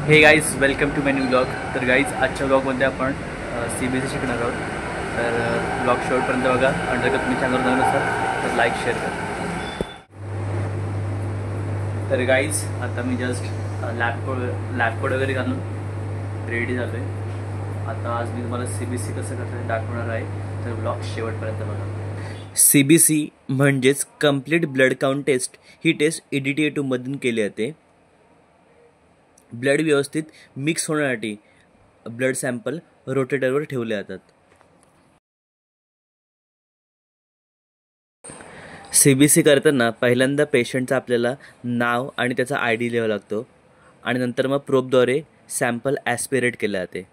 Hey guys welcome to my new blog. तर guys आजच्या ब्लॉगमध्ये आपण CBSE शिकणार आहोत. तर ब्लॉग शेवटपर्यंत बघा आणि जर का तुम्ही चॅनलवर नवीन असाल तर लाईक शेअर करा. तर गाईज आता मी जस्ट लॅब कोड वगैरे घालून रेडी झालो आहे. आता आज मी तुम्हाला CBSE कसं करता दाखवणार आहे. तर ब्लॉग शेवटपर्यंत बघा. CBSE म्हणजेच कम्प्लीट ब्लड काउंट टेस्ट. ही टेस्ट EDTA2मधून केली जाते. ब्लड व्यवस्थित मिक्स होण्यासाठी ब्लड सॅम्पल रोटेटरवर ठेवले जातात. CBSE करताना पहिल्यांदा पेशंटचं आपल्याला नाव आणि त्याचा ID लिहावा लागतो आणि नंतर मग प्रोबद्वारे सॅम्पल ॲस्पिरेट केले जाते.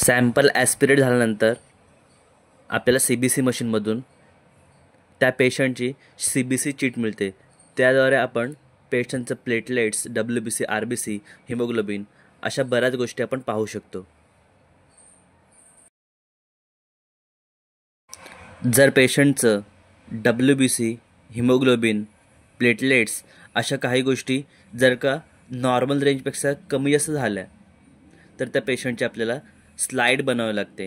सॅम्पल ॲस्पिरेट झाल्यानंतर आपल्याला CBSE मशीनमधून त्या पेशंटची CBSE चिट मिळते. त्याद्वारे आपण पेशंटचं प्लेटलेट्स, WBC, RBC, हिमोग्लोबिन अशा बऱ्याच गोष्टी आपण पाहू शकतो. जर पेशंटचं WBC, हिमोग्लोबिन, प्लेटलेट्स अशा काही गोष्टी जर का नॉर्मल रेंजपेक्षा कमी जास्त झाल्या तर त्या पेशंटची आपल्याला स्लाईड बनावी लागते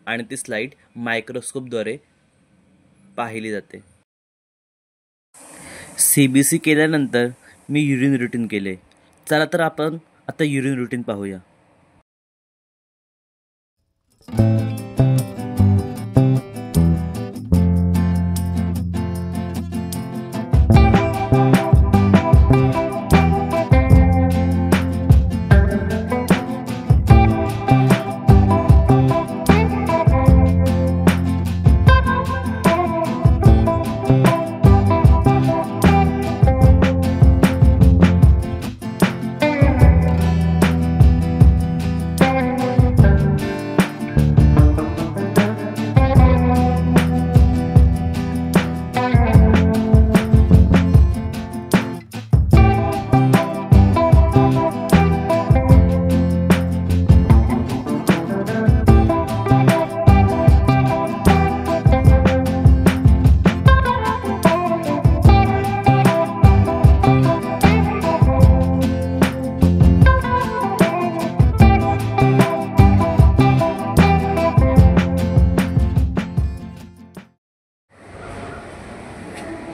आणि ती स्लाईड मायक्रोस्कोपद्वारे पाहिली जाते. CBSE केल्यानंतर मी युरिन रुटीन केले. चला तर आपण आता युरिन रुटीन पाहूया.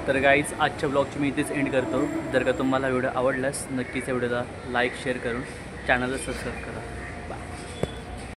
तर गाईज आजच्या ब्लॉगची मी इथेच एंड करतो. जर का तुम्हाला व्हिडिओ आवडल्यास नक्कीच व्हिडिओला लाईक शेअर करून चॅनलला सबस्क्राईब करा. बाय.